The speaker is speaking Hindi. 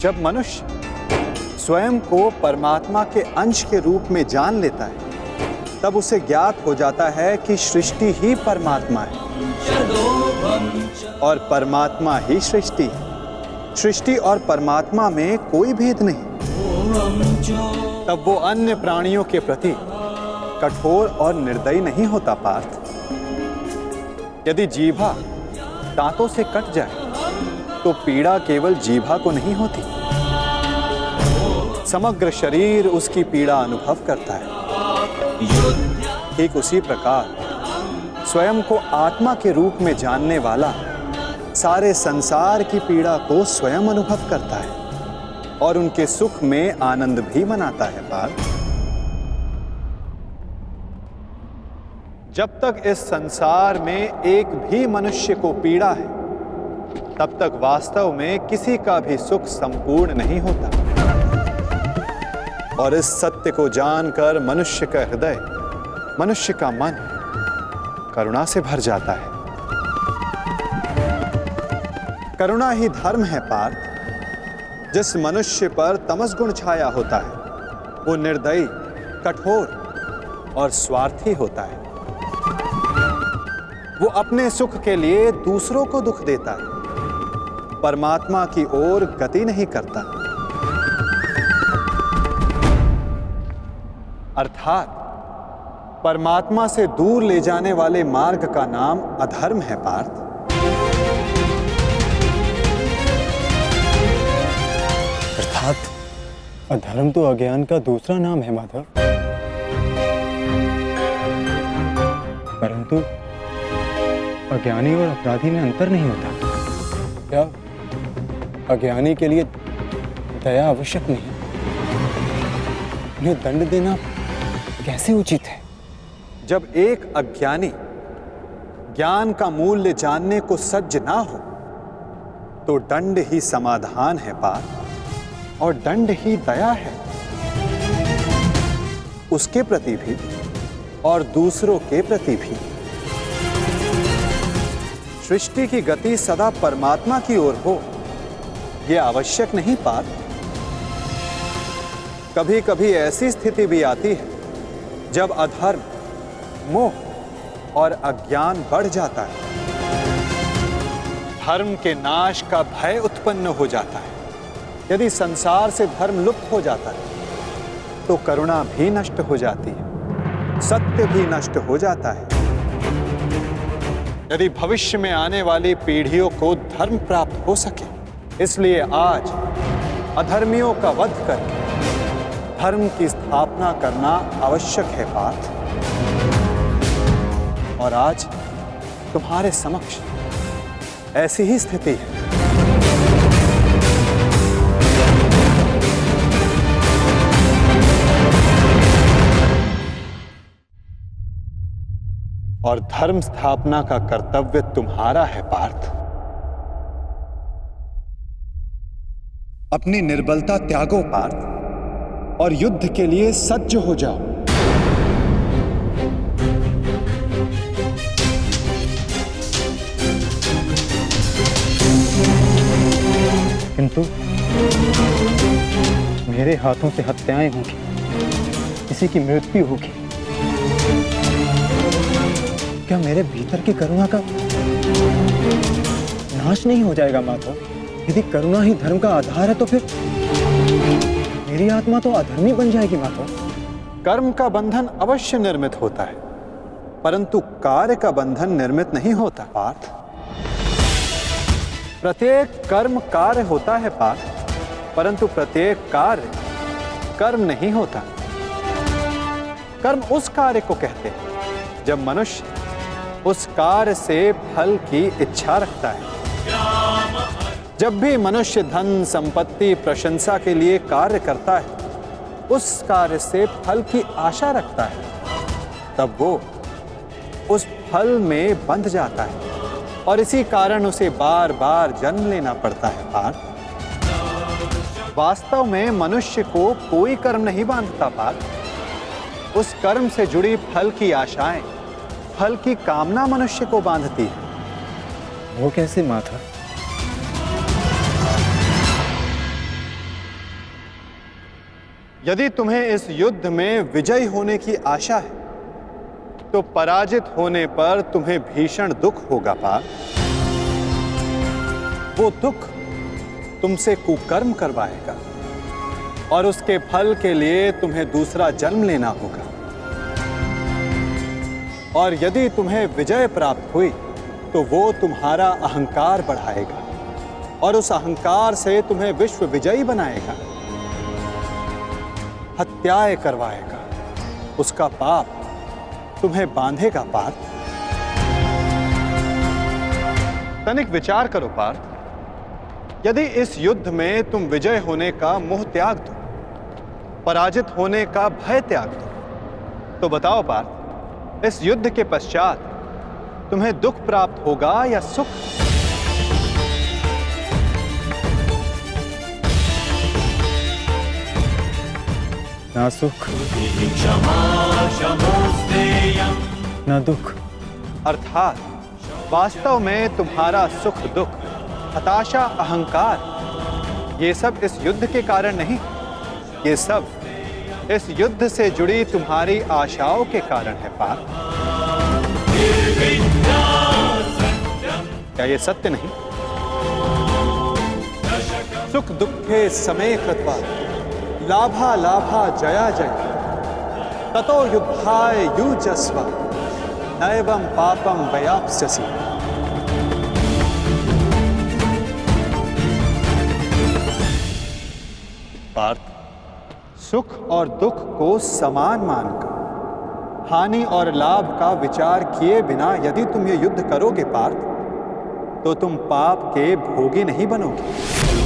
जब मनुष्य स्वयं को परमात्मा के अंश के रूप में जान लेता है, तब उसे ज्ञात हो जाता है कि सृष्टि ही परमात्मा है और परमात्मा ही सृष्टि है। सृष्टि और परमात्मा में कोई भेद नहीं। तब वो अन्य प्राणियों के प्रति कठोर और निर्दयी नहीं होता पार्थ। यदि जीभा दांतों से कट जाए तो पीड़ा केवल जीभा को नहीं होती, समग्र शरीर उसकी पीड़ा अनुभव करता है। ठीक उसी प्रकार स्वयं को आत्मा के रूप में जानने वाला सारे संसार की पीड़ा को स्वयं अनुभव करता है और उनके सुख में आनंद भी मनाता है पार्थ। जब तक इस संसार में एक भी मनुष्य को पीड़ा है, तब तक वास्तव में किसी का भी सुख संपूर्ण नहीं होता। और इस सत्य को जानकर मनुष्य का हृदय, मनुष्य का मन करुणा से भर जाता है। करुणा ही धर्म है पार्थ। जिस मनुष्य पर तमस गुण छाया होता है, वो निर्दयी, कठोर और स्वार्थी होता है। वो अपने सुख के लिए दूसरों को दुख देता है, परमात्मा की ओर गति नहीं करता। अर्थात परमात्मा से दूर ले जाने वाले मार्ग का नाम अधर्म है पार्थ। अर्थात अधर्म तो अज्ञान का दूसरा नाम है माधव। परंतु अज्ञानी और अपराधी में अंतर नहीं होता क्या? अज्ञानी के लिए दया आवश्यक नहीं, उन्हें दंड देना कैसे उचित है? जब एक अज्ञानी ज्ञान का मूल्य जानने को सज्ज ना हो, तो दंड ही समाधान है पार्थ, और दंड ही दया है, उसके प्रति भी और दूसरों के प्रति भी। सृष्टि की गति सदा परमात्मा की ओर हो, यह आवश्यक नहीं पार्थ। कभी कभी ऐसी स्थिति भी आती है जब अधर्म, मोह और अज्ञान बढ़ जाता है। धर्म के नाश का भय उत्पन्न हो जाता है। यदि संसार से धर्म लुप्त हो जाता है, तो करुणा भी नष्ट हो जाती है, सत्य भी नष्ट हो जाता है। यदि भविष्य में आने वाली पीढ़ियों को धर्म प्राप्त हो सके, इसलिए आज अधर्मियों का वध करके धर्म की स्थापना करना आवश्यक है पार्थ। और आज तुम्हारे समक्ष ऐसी ही स्थिति है। और धर्म स्थापना का कर्तव्य तुम्हारा है पार्थ। अपनी निर्बलता त्यागो पार्थ और युद्ध के लिए सज्ज हो जाओ। किंतु मेरे हाथों से हत्याएं होंगी, किसी की मृत्यु होगी। क्या मेरे भीतर की करुणा का नाश नहीं हो जाएगा माधव? यदि करुणा ही धर्म का आधार है, तो फिर मेरी आत्मा तो अधर्मी बन जाएगी माधव। कर्म का बंधन अवश्य निर्मित होता है, परंतु कार्य का बंधन निर्मित नहीं होता पार्थ। प्रत्येक कर्म कार्य होता है पार्थ, परंतु प्रत्येक कार्य कर्म नहीं होता। कर्म उस कार्य को कहते हैं जब मनुष्य उस कार्य से फल की इच्छा रखता है। जब भी मनुष्य धन, संपत्ति, प्रशंसा के लिए कार्य करता है, उस कार्य से फल की आशा रखता है, तब वो उस फल में बंध जाता है और इसी कारण उसे बार बार जन्म लेना पड़ता है पार्थ। वास्तव में मनुष्य को कोई कर्म नहीं बांधता पार्थ। उस कर्म से जुड़ी फल की आशाएं, फल की कामना मनुष्य को बांधती है। वो कैसे माधव? यदि तुम्हें इस युद्ध में विजयी होने की आशा है तो पराजित होने पर तुम्हें भीषण दुख होगा पार्थ। वो दुख तुमसे कुकर्म करवाएगा और उसके फल के लिए तुम्हें दूसरा जन्म लेना होगा। और यदि तुम्हें विजय प्राप्त हुई तो वो तुम्हारा अहंकार बढ़ाएगा और उस अहंकार से तुम्हें विश्व विजयी बनाएगा, हत्याएं करवाएगा, उसका पाप तुम्हें बांधेगा पार्थ। तनिक विचार करो पार्थ, यदि इस युद्ध में तुम विजय होने का मोह त्याग दो, पराजित होने का भय त्याग दो, तो बताओ पार्थ, इस युद्ध के पश्चात तुम्हें दुख प्राप्त होगा या सुख? ना सुख ना दुख। अर्थात वास्तव में तुम्हारा सुख दुख, हताशा, अहंकार, ये सब इस युद्ध के कारण नहीं, ये सब इस युद्ध से जुड़ी तुम्हारी आशाओं के कारण है पार्थ। क्या ये सत्य नहीं? सुख दुखे समे कृत्वा लाभा लाभा जया जय ततो युद्धाय युजस्व नैवं पापम वयाप्स्यसि। पार्थ, सुख और दुख को समान मानकर हानि और लाभ का विचार किए बिना यदि तुम ये युद्ध करोगे पार्थ, तो तुम पाप के भोगी नहीं बनोगे।